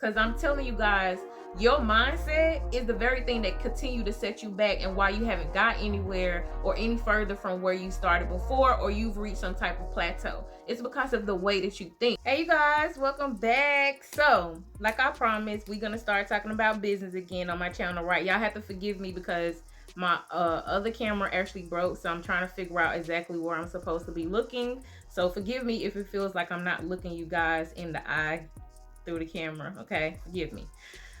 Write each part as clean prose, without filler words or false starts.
Because I'm telling you guys, your mindset is the very thing that continue to set you back and why you haven't got anywhere or any further from where you started before, or you've reached some type of plateau. It's because of the way that you think. Hey you guys, welcome back. So like I promised, we're gonna start talking about business again on my channel, right? Y'all have to forgive me because my other camera actually broke, so I'm trying to figure out exactly where I'm supposed to be looking. So forgive me if it feels like I'm not looking you guys in the eye through the camera, okay? Forgive me.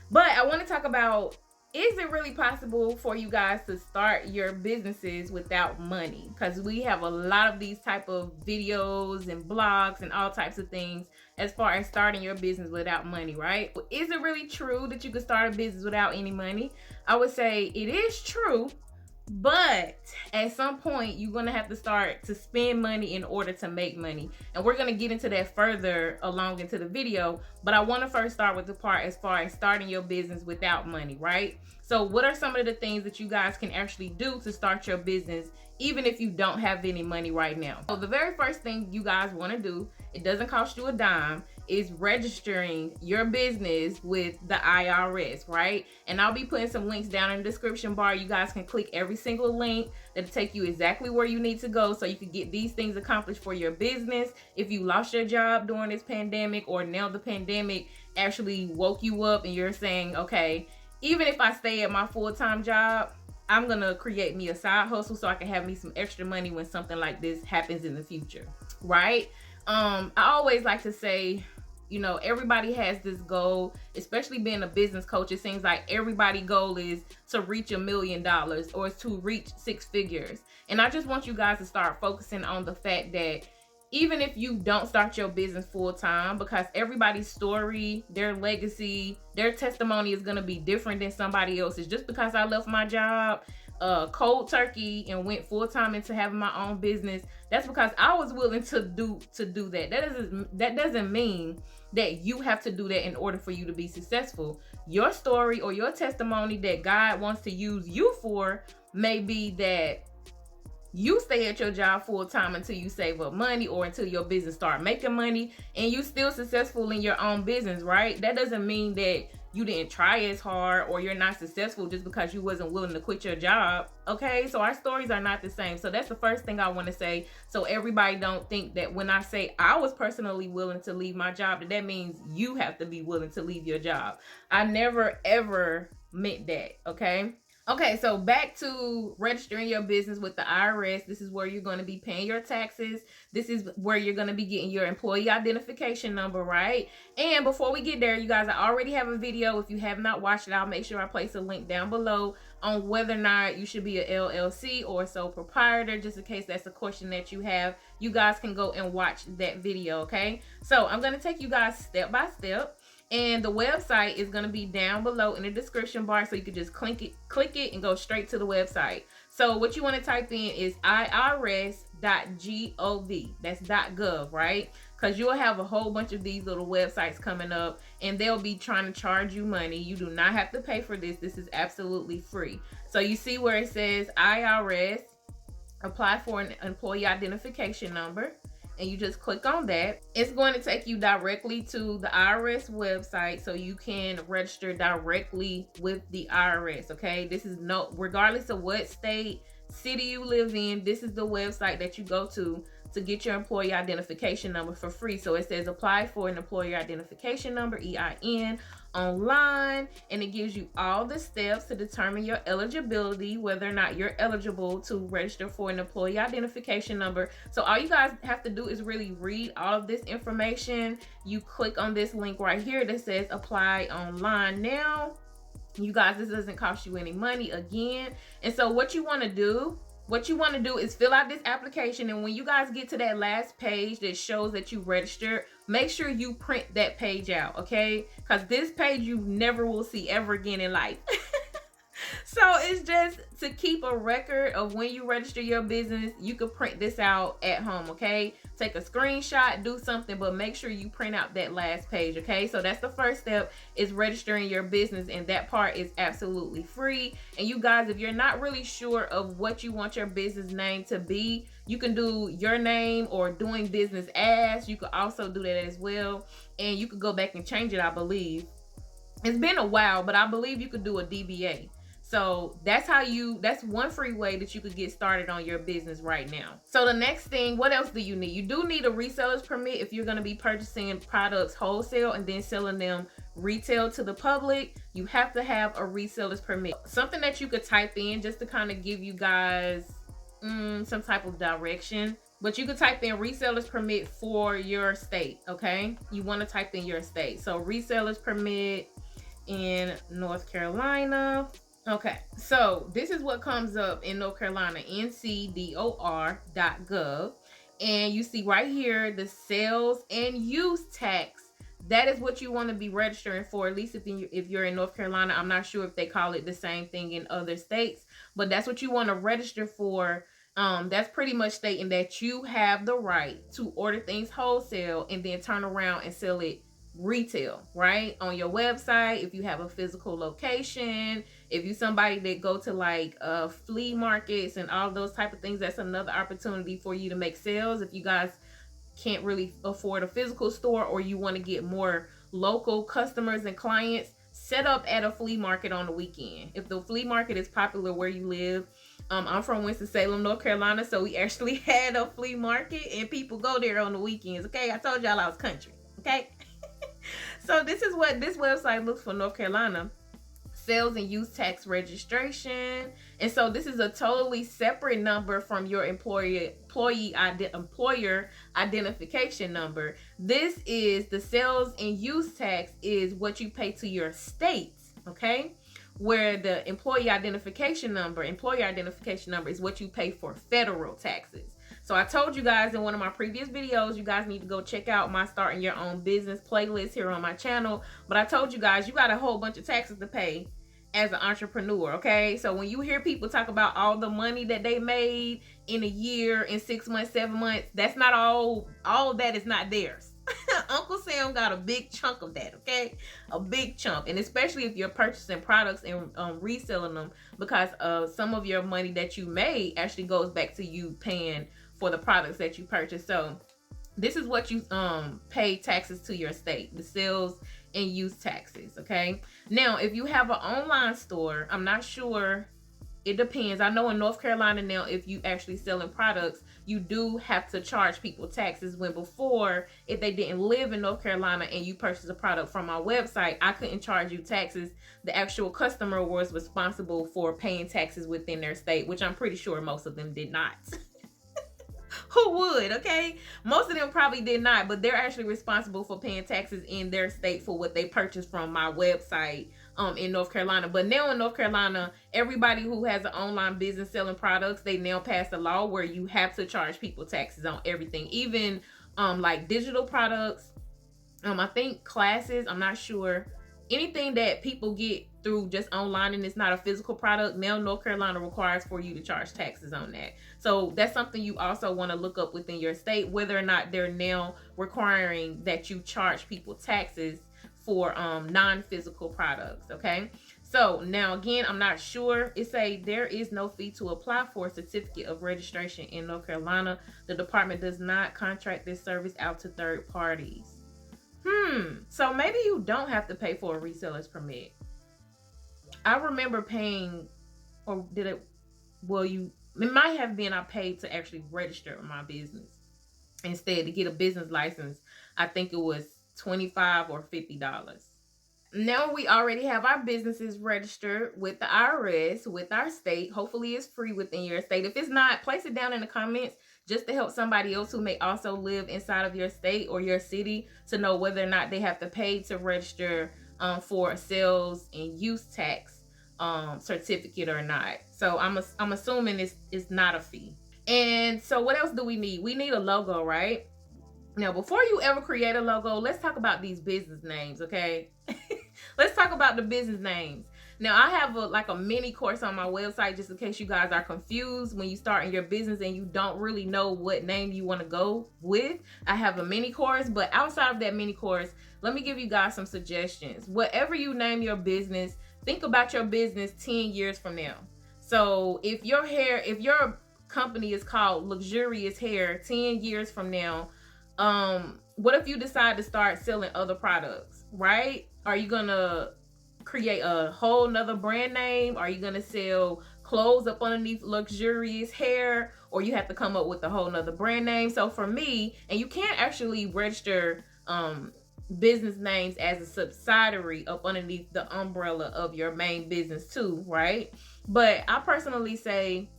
But I want to talk about, is it really possible for you guys to start your businesses without money? Because we have a lot of these type of videos and blogs and all types of things as far as starting your business without money, right? Is it really true that you can start a business without any money? I would say it is true, but at some point you're going to have to start to spend money in order to make money, and we're going to get into that further along into the video. But I want to first start with the part as far as starting your business without money, right? So what are some of the things that you guys can actually do to start your business even if you don't have any money right now? So the very first thing you guys want to do, it doesn't cost you a dime, is registering your business with the IRS, right? And I'll be putting some links down in the description bar. You guys can click every single link that'll take you exactly where you need to go so you can get these things accomplished for your business. If you lost your job during this pandemic, or now the pandemic actually woke you up and you're saying, okay, even if I stay at my full-time job, I'm gonna create me a side hustle so I can have me some extra money when something like this happens in the future, right? I always like to say, you know, everybody has this goal, especially being a business coach. It seems like everybody's goal is to reach $1 million or to reach 6 figures. And I just want you guys to start focusing on the fact that even if you don't start your business full time, because everybody's story, their legacy, their testimony is going to be different than somebody else's. Just because I left my job cold turkey and went full time into having my own business, that's because I was willing to do that. That doesn't mean that you have to do that in order for you to be successful. Your story or your testimony that God wants to use you for may be that you stay at your job full time until you save up money, or until your business start making money and you still successful in your own business, right? That doesn't mean that you didn't try as hard or you're not successful just because you wasn't willing to quit your job. Okay, so our stories are not the same. So that's the first thing I want to say, so everybody don't think that when I say I was personally willing to leave my job, that means you have to be willing to leave your job. I never ever meant that. Okay, so back to registering your business with the IRS. This is where you're going to be paying your taxes. This is where you're going to be getting your employee identification number, right? And before we get there, you guys, I already have a video. If you have not watched it, I'll make sure I place a link down below on whether or not you should be a LLC or a sole proprietor, just in case that's a question that you have. You guys can go and watch that video, okay? So I'm going to take you guys step by step. And the website is going to be down below in the description bar, so you can just click it and go straight to the website. So what you want to type in is irs.gov. That's .gov, right? Because you'll have a whole bunch of these little websites coming up and they'll be trying to charge you money. You do not have to pay for this. This is absolutely free. So you see where it says IRS, apply for an employee identification number. And you just click on that. It's going to take you directly to the IRS website so you can register directly with the IRS, okay? This is regardless of what state, city you live in, this is the website that you go to get your employee identification number for free. So it says apply for an employee identification number, EIN, online, and it gives you all the steps to determine your eligibility, whether or not you're eligible to register for an employee identification number. So all you guys have to do is really read all of this information. You click on this link right here that says apply online now. You guys, this doesn't cost you any money again. And so what you want to do is fill out this application, and when you guys get to that last page that shows that you registered, make sure you print that page out, okay? Because this page you never will see ever again in life. So it's just to keep a record of when you register your business. You can print this out at home, okay? Take a screenshot, do something, but make sure you print out that last page, okay? So that's the first step, is registering your business, and that part is absolutely free. And you guys, if you're not really sure of what you want your business name to be, you can do your name or doing business as. You could also do that as well, and you could go back and change it, I believe. It's been a while, but I believe you could do a DBA. So that's one free way that you could get started on your business right now. So the next thing, what else do you need? You do need a reseller's permit if you're going to be purchasing products wholesale and then selling them retail to the public. You have to have a reseller's permit. Something that you could type in just to kind of give you guys some type of direction. But you could type in reseller's permit for your state, okay? You want to type in your state. So reseller's permit in North Carolina. Okay, so this is what comes up in North Carolina, ncdor.gov. And you see right here, the sales and use tax. That is what you want to be registering for, at least if you're in North Carolina. I'm not sure if they call it the same thing in other states, but that's what you want to register for. That's pretty much stating that you have the right to order things wholesale and then turn around and sell it retail, right, on your website. If you have a physical location, if you somebody that go to like flea markets and all those type of things, that's another opportunity for you to make sales. If you guys can't really afford a physical store, or you want to get more local customers and clients, set up at a flea market on the weekend. If the flea market is popular where you live, I'm from Winston-Salem, North Carolina, so we actually had a flea market and people go there on the weekends. Okay, I told y'all I was country. Okay. So this is what this website looks for North Carolina. Sales and use tax registration. And so this is a totally separate number from your employer identification number. This is the sales and use tax is what you pay to your state, okay? Where the employer identification number is what you pay for federal taxes. So I told you guys in one of my previous videos, you guys need to go check out my starting your own business playlist here on my channel. But I told you guys, you got a whole bunch of taxes to pay as an entrepreneur, okay? So when you hear people talk about all the money that they made in a year, in 6 months, 7 months, that's not all of that is not theirs. Uncle Sam got a big chunk of that, okay? A big chunk. And especially if you're purchasing products and reselling them, because some of your money that you made actually goes back to you paying for the products that you purchase. So this is what you pay taxes to your state, the sales and use taxes, okay? Now, if you have an online store, I'm not sure, it depends. I know in North Carolina now, if you actually selling products, you do have to charge people taxes, when before, if they didn't live in North Carolina and you purchased a product from my website, I couldn't charge you taxes. The actual customer was responsible for paying taxes within their state, which I'm pretty sure most of them did not. Who would, okay? Most of them probably did not, but they're actually responsible for paying taxes in their state for what they purchased from my website in North Carolina. But now in North Carolina, everybody who has an online business selling products, they now passed a law where you have to charge people taxes on everything, even like digital products. I think classes, I'm not sure. Anything that people get through just online and it's not a physical product, now North Carolina requires for you to charge taxes on that. So that's something you also want to look up within your state, whether or not they're now requiring that you charge people taxes for non-physical products, okay? So now again, I'm not sure. It say there is no fee to apply for a certificate of registration in North Carolina. The department does not contract this service out to third parties. So maybe you don't have to pay for a reseller's permit. I remember paying, or did it, well, it might have been I paid to actually register my business. Instead, to get a business license, I think it was $25 or $50. Now we already have our businesses registered with the IRS, with our state. Hopefully it's free within your state. If it's not, place it down in the comments just to help somebody else who may also live inside of your state or your city to know whether or not they have to pay to register for a sales and use tax certificate or not. So I'm assuming it's not a fee. And so what else do we need? We need a logo, right? Now, before you ever create a logo, let's talk about these business names, okay? Let's talk about the business names. Now, I have a mini course on my website just in case you guys are confused when you start in your business and you don't really know what name you want to go with. I have a mini course, but outside of that mini course, let me give you guys some suggestions. Whatever you name your business, think about your business 10 years from now. So if your company is called Luxurious Hair 10 years from now, what if you decide to start selling other products, right? Are you gonna create a whole nother brand name? Are you gonna sell clothes up underneath luxurious hair, or you have to come up with a whole nother brand name? So for me, and you can't actually register business names as a subsidiary up underneath the umbrella of your main business too, right? But I personally say,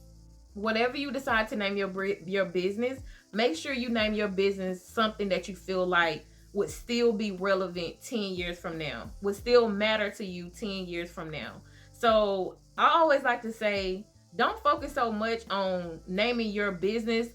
whatever you decide to name your business, make sure you name your business something that you feel like would still be relevant 10 years from now, would still matter to you 10 years from now. So I always like to say, don't focus so much on naming your business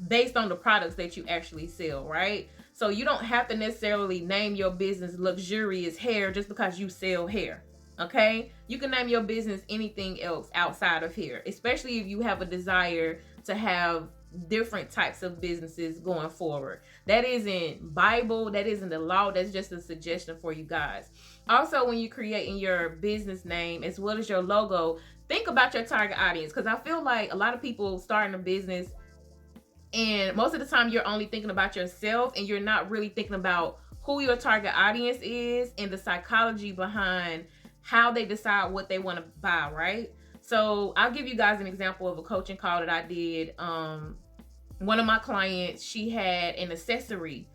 based on the products that you actually sell, right? So you don't have to necessarily name your business luxurious hair just because you sell hair. Okay? You can name your business anything else outside of hair, especially if you have a desire to have different types of businesses going forward. That isn't Bible, that isn't the law, that's just a suggestion for you guys. Also, when you're creating your business name as well as your logo, think about your target audience, because I feel like a lot of people starting a business, and most of the time you're only thinking about yourself and you're not really thinking about who your target audience is and the psychology behind how they decide what they want to buy, right? So I'll give you guys an example of a coaching call that I did. One of my clients, she had an accessory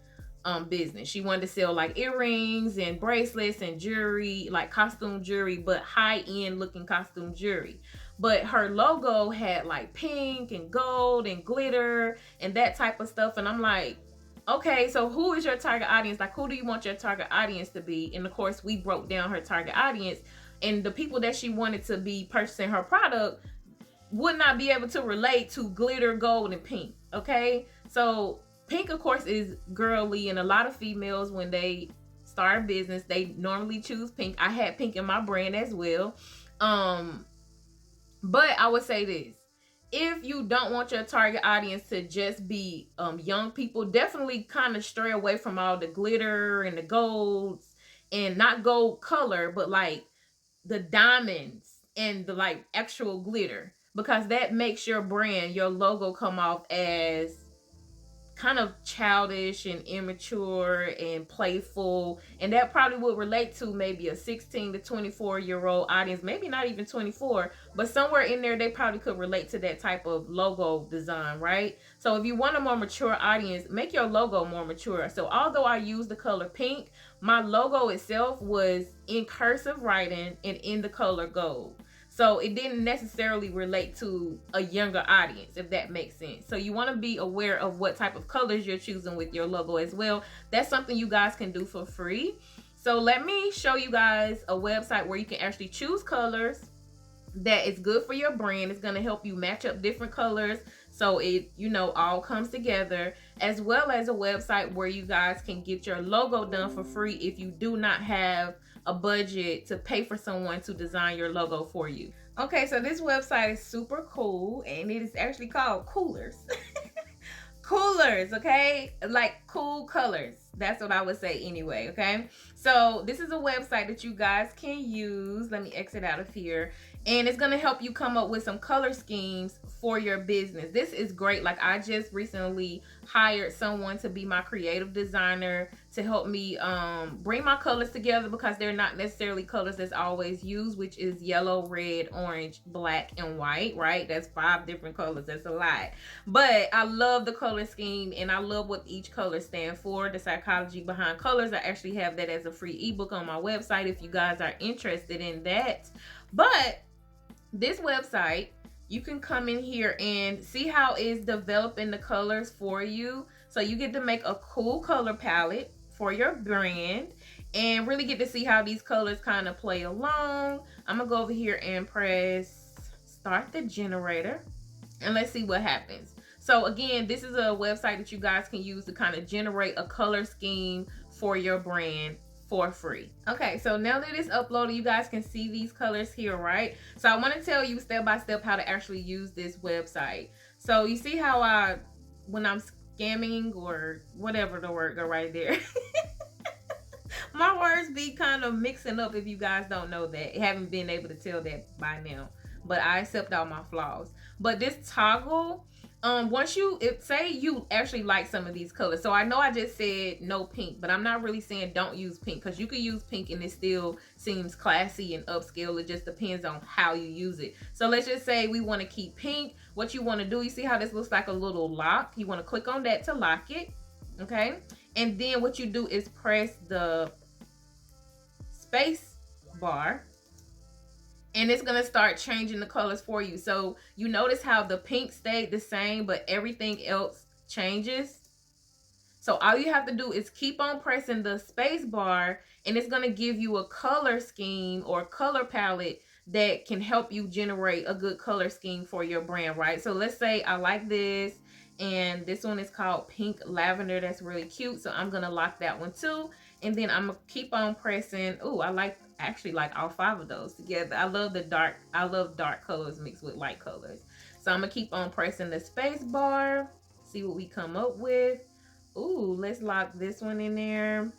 business. She wanted to sell like earrings and bracelets and jewelry, like costume jewelry, but high-end looking costume jewelry. But her logo had like pink and gold and glitter and that type of stuff. And I'm like, okay, so who is your target audience? Like, who do you want your target audience to be? And of course, we broke down her target audience, and the people that she wanted to be purchasing her product would not be able to relate to glitter, gold, and pink. Okay, so pink, of course, is girly, and a lot of females, when they start a business, they normally choose pink. I had pink in my brand as well. But I would say this: if you don't want your target audience to just be young people, definitely kind of stray away from all the glitter and the golds, and not gold color, but like the diamonds and the like actual glitter, because that makes your brand, your logo, come off as kind of childish and immature and playful, and that probably would relate to maybe a 16 to 24-year-old audience, maybe not even 24, but somewhere in there they probably could relate to that type of logo design, right? So if you want a more mature audience, make your logo more mature. So although I use the color pink, my logo itself was in cursive writing and in the color gold. So it didn't necessarily relate to a younger audience, if that makes sense. So you want to be aware of what type of colors you're choosing with your logo as well. That's something you guys can do for free. So let me show you guys a website where you can actually choose colors that is good for your brand. It's going to help you match up different colors so it, all comes together, as well as a website where you guys can get your logo done for free if you do not have a budget to pay for someone to design your logo for you. Okay, so this website is super cool, and it is actually called Coolors. Coolors, okay? Like cool colors. That's what I would say anyway, okay? So this is a website that you guys can use. Let me exit out of here. And it's going to help you come up with some color schemes for your business. This is great. Like, I just recently hired someone to be my creative designer to help me bring my colors together, because they're not necessarily colors that's always used, which is yellow, red, orange, black, and white, right? That's 5 different colors. That's a lot. But I love the color scheme, and I love what each color stands for, the psychology behind colors. I actually have that as a free ebook on my website if you guys are interested in that. But this website, you can come in here and see how it's developing the colors for you. So you get to make a cool color palette for your brand and really get to see how these colors kind of play along. I'm gonna go over here and press start the generator, and let's see what happens. So again, this is a website that you guys can use to kind of generate a color scheme for your brand for free. Okay, so now that it's uploaded, you guys can see these colors here, right? So I want to tell you step by step how to actually use this website. So you see how when I'm scamming, or whatever the word go right there. My words be kind of mixing up if you guys don't know that. Haven't been able to tell that by now. But I accept all my flaws. But this toggle, Once you say you actually like some of these colors, so I know I just said no pink, but I'm not really saying don't use pink, because you could use pink and it still seems classy and upscale. It just depends on how you use it. So let's just say we want to keep pink. What you want to do, you see how this looks like a little lock? You want to click on that to lock it. Okay, and then what you do is press the space bar, and it's gonna start changing the colors for you. So you notice how the pink stayed the same, but everything else changes. So all you have to do is keep on pressing the space bar, and it's gonna give you a color scheme or color palette that can help you generate a good color scheme for your brand, right? So let's say I like this, and this one is called Pink Lavender. That's really cute. So I'm gonna lock that one too. And then I'm gonna keep on pressing. Oh, I actually like all 5 of those together. I love dark colors mixed with light colors. So I'm gonna keep on pressing the space bar, see what we come up with. Ooh, let's lock this one in there.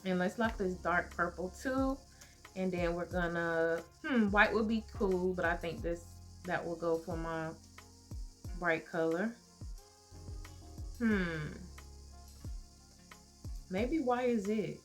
And let's lock this dark purple too. And then we're gonna, white would be cool, but I think that will go for my bright color. Maybe white is it?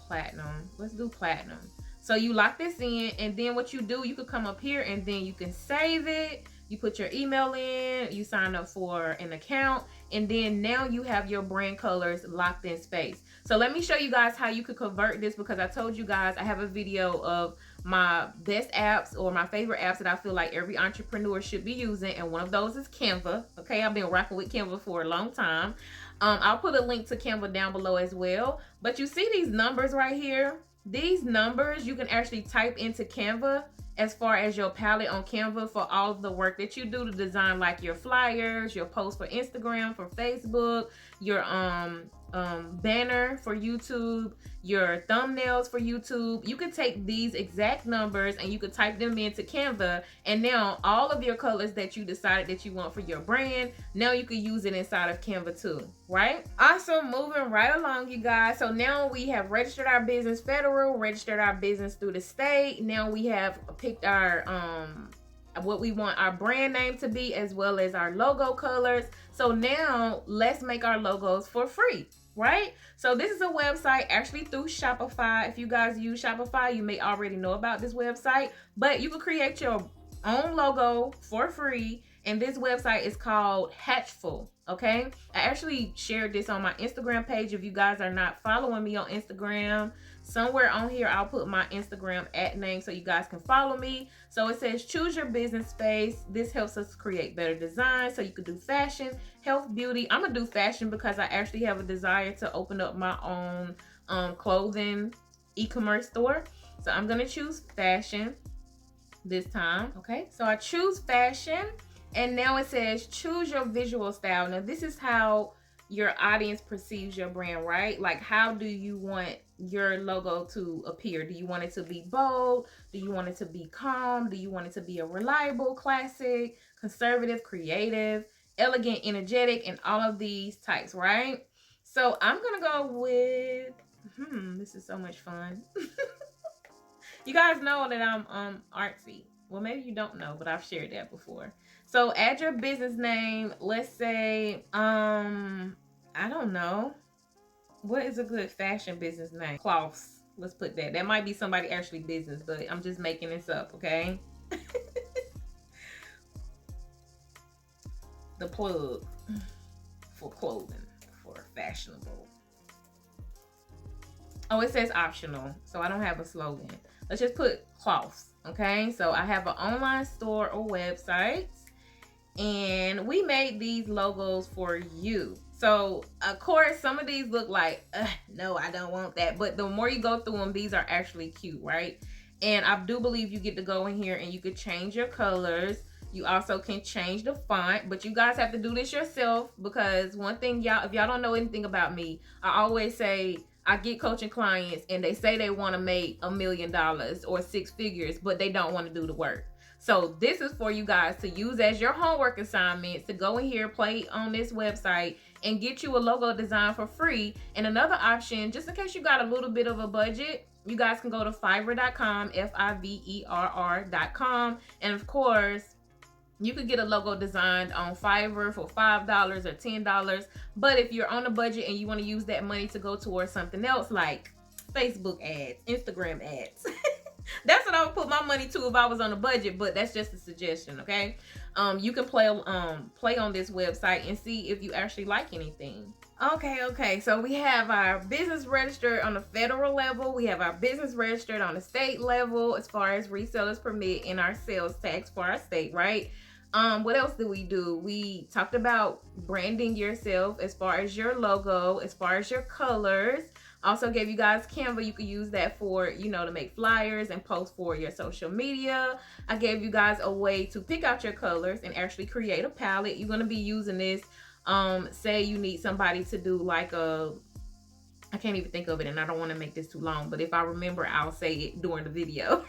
Platinum. Let's do platinum. So you lock this in, and then what you do, you could come up here and then you can save it. You put your email in, you sign up for an account, and then now you have your brand colors locked in space. So let me show you guys how you could convert this, because I told you guys I have a video of my best apps or my favorite apps that I feel like every entrepreneur should be using, and one of those is Canva. Okay, I've been rocking with Canva for a long time. I'll put a link to Canva down below as well. But you see these numbers right here? These numbers you can actually type into Canva as far as your palette on Canva for all of the work that you do to design, like your flyers, your posts for Instagram, for Facebook, your banner for YouTube, your thumbnails for YouTube. You could take these exact numbers and you could type them into Canva, and now all of your colors that you decided that you want for your brand, now you could use it inside of Canva too, right? Awesome. Moving right along, you guys. So now we have registered our business federal, registered our business through the state. Now we have picked our what we want our brand name to be, as well as our logo colors. So now let's make our logos for free, right? So this is a website actually through Shopify. If you guys use Shopify, you may already know about this website, but you can create your own logo for free. And this website is called Hatchful. Okay, I actually shared this on my Instagram page. If you guys are not following me on Instagram, somewhere on here I'll put my Instagram @ so you guys can follow me. So it says choose your business space. This helps us create better designs. So you could do fashion, health, beauty. I'm gonna do fashion because I actually have a desire to open up my own clothing e-commerce store. So I'm gonna choose fashion this time. Okay, so I choose fashion. And now it says choose your visual style. Now this is how your audience perceives your brand, right? Like, how do you want your logo to appear? Do you want it to be bold? Do you want it to be calm? Do you want it to be a reliable, classic, conservative, creative, elegant, energetic, and all of these types, right? So I'm gonna go with, this is so much fun. You guys know that I'm artsy. Well, maybe you don't know, but I've shared that before. So add your business name. Let's say, I don't know. What is a good fashion business name? Cloths. Let's put that. That might be somebody actually business, but I'm just making this up, okay? The plug for clothing, for fashionable. Oh, it says optional, so I don't have a slogan. Let's just put cloths, okay? So I have an online store or website, and we made these logos for you. So of course some of these look like, no, I don't want that. But the more you go through them, these are actually cute, right? And I do believe you get to go in here and you could change your colors. You also can change the font, but you guys have to do this yourself, because one thing, y'all, if y'all don't know anything about me, I always say I get coaching clients and they say they want to make $1 million or 6 figures, but they don't want to do the work. So this is for you guys to use as your homework assignment, to go in here, play on this website, and get you a logo design for free. And another option, just in case you got a little bit of a budget, you guys can go to Fiverr.com, Fiverr.com. And of course, You could get a logo designed on Fiverr for $5 or $10. But if you're on a budget and you want to use that money to go towards something else like Facebook ads, Instagram ads, that's what I would put my money to if I was on a budget. But that's just a suggestion, okay? You can play on this website and see if you actually like anything. Okay. So we have our business registered on the federal level. We have our business registered on the state level as far as resellers permit and our sales tax for our state, right? What else do? We talked about branding yourself as far as your logo, as far as your colors. Also gave you guys Canva. You could use that for, to make flyers and post for your social media. I gave you guys a way to pick out your colors and actually create a palette. You're going to be using this. Say you need somebody to do like I can't even think of it and I don't want to make this too long, but if I remember, I'll say it during the video.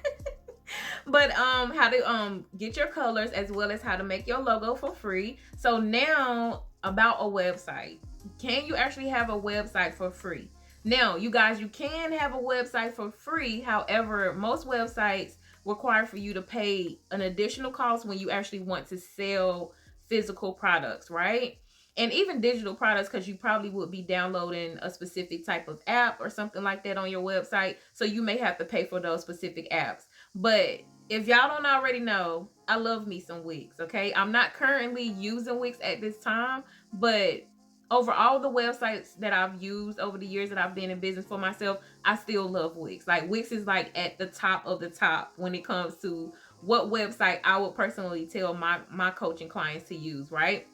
But how to get your colors as well as how to make your logo for free. So now about a website. Can you actually have a website for free? Now, you guys, you can have a website for free. However, most websites require for you to pay an additional cost when you actually want to sell physical products, right? And even digital products, because you probably would be downloading a specific type of app or something like that on your website. So you may have to pay for those specific apps. But if y'all don't already know, I love me some Wix, okay? I'm not currently using Wix at this time, but over all the websites that I've used over the years that I've been in business for myself, I still love Wix. Like, Wix is like at the top of the top when it comes to what website I would personally tell my coaching clients to use, right?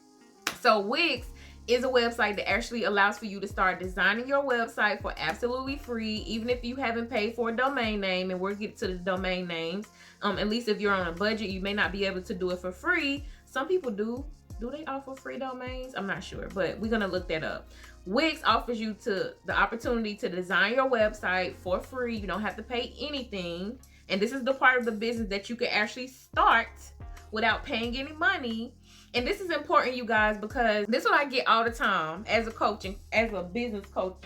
So Wix is a website that actually allows for you to start designing your website for absolutely free, even if you haven't paid for a domain name. And we'll get to the domain names. At least if you're on a budget, you may not be able to do it for free. Some people do. Do they offer free domains? I'm not sure, but we're gonna look that up. Wix offers you the opportunity to design your website for free. You don't have to pay anything. And this is the part of the business that you can actually start without paying any money. And this is important, you guys, because this is what I get all the time as a business coach.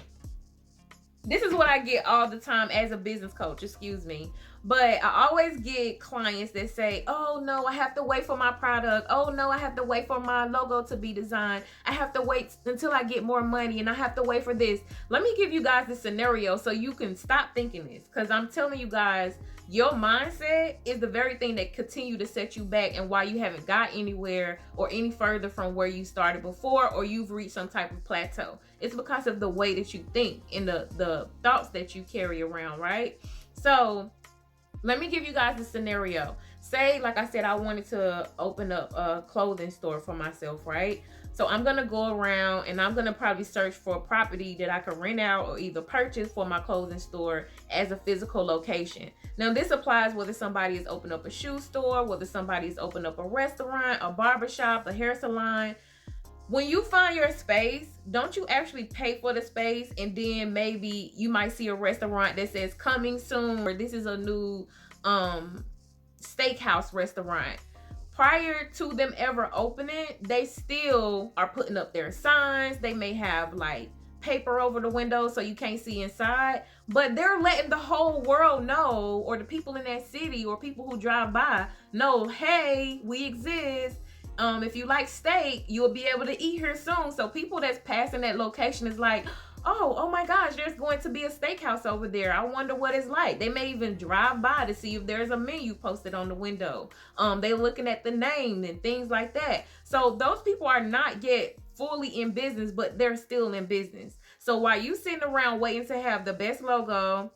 This is what I get all the time as a business coach, excuse me. But I always get clients that say, oh no, I have to wait for my product. Oh no, I have to wait for my logo to be designed. I have to wait until I get more money and I have to wait for this. Let me give you guys this scenario so you can stop thinking this. Because I'm telling you guys, your mindset is the very thing that continue to set you back and why you haven't got anywhere or any further from where you started before, or you've reached some type of plateau. It's because of the way that you think and the thoughts that you carry around, right? So let me give you guys a scenario. Say, like I said, I wanted to open up a clothing store for myself, right? So I'm going to go around and I'm going to probably search for a property that I could rent out or either purchase for my clothing store as a physical location. Now, this applies whether somebody is opening up a shoe store, whether somebody is opening up a restaurant, a barbershop, a hair salon. When you find your space, don't you actually pay for the space, and then maybe you might see a restaurant that says coming soon, or this is a new steakhouse restaurant. Prior to them ever opening, they still are putting up their signs. They may have like paper over the window so you can't see inside, but they're letting the whole world know, or the people in that city or people who drive by know, hey, we exist. If you like steak, you'll be able to eat here soon. So people that's passing that location is like, oh my gosh, there's going to be a steakhouse over there. I wonder what it's like. They may even drive by to see if there's a menu posted on the window. They're looking at the name and things like that. So those people are not yet fully in business, but they're still in business. So while you sitting around waiting to have the best logo,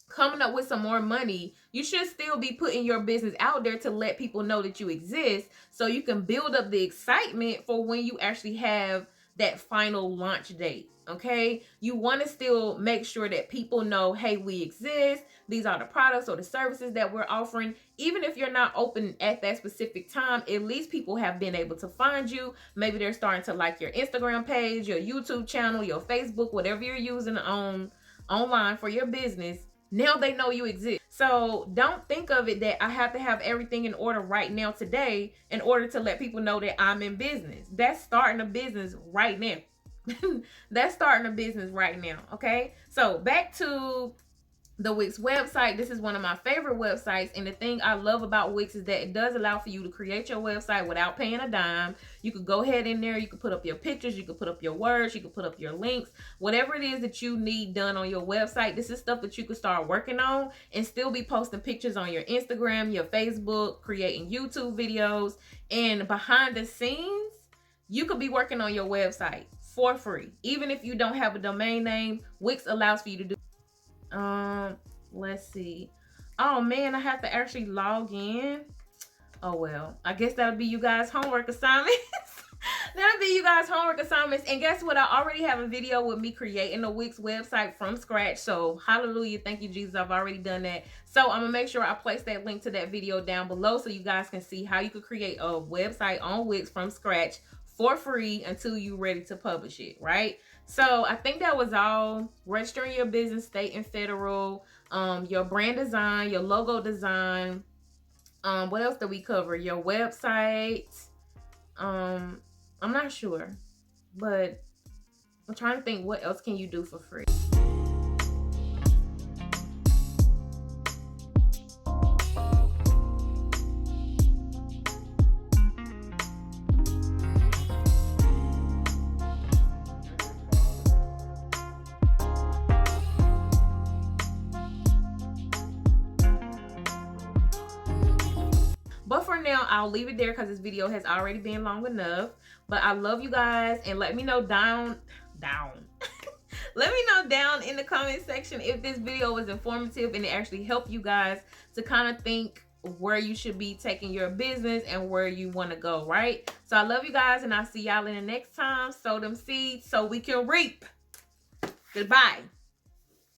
coming up with some more money, you should still be putting your business out there to let people know that you exist, so you can build up the excitement for when you actually have that final launch date. Okay, you want to still make sure that people know, hey, we exist. These are the products or the services that we're offering. Even if you're not open at that specific time, at least people have been able to find you. Maybe they're starting to like your Instagram page, your YouTube channel, your Facebook, whatever you're using online for your business. Now they know you exist. So don't think of it that I have to have everything in order right now today in order to let people know that I'm in business. That's starting a business right now. That's starting a business right now. Okay. So back to the Wix website. This is one of my favorite websites, and the thing I love about Wix is that it does allow for you to create your website without paying a dime. You could go ahead in there, you could put up your pictures, you could put up your words, you could put up your links, whatever it is that you need done on your website. This is stuff that you could start working on and still be posting pictures on your Instagram, your Facebook, creating YouTube videos, and behind the scenes you could be working on your website for free. Even if you don't have a domain name, Wix allows for you to do. Let's see. Oh man, I have to actually log in. Oh well, I guess that'll be you guys' homework assignments. That'll be you guys' homework assignments. And guess what? I already have a video with me creating a Wix website from scratch. So hallelujah, thank you Jesus, I've already done that. So I'm gonna make sure I place that link to that video down below so you guys can see how you could create a website on Wix from scratch for free until you're ready to publish it, right? So I think that was all. Registering your business, state and federal, your brand design, your logo design. What else did we cover? Your website. I'm not sure, but I'm trying to think what else can you do for free. But for now, I'll leave it there because this video has already been long enough. But I love you guys, and let me know down. Let me know down in the comment section if this video was informative and it actually helped you guys to kind of think where you should be taking your business and where you want to go, right? So I love you guys, and I'll see y'all in the next time. Sow them seeds so we can reap. Goodbye.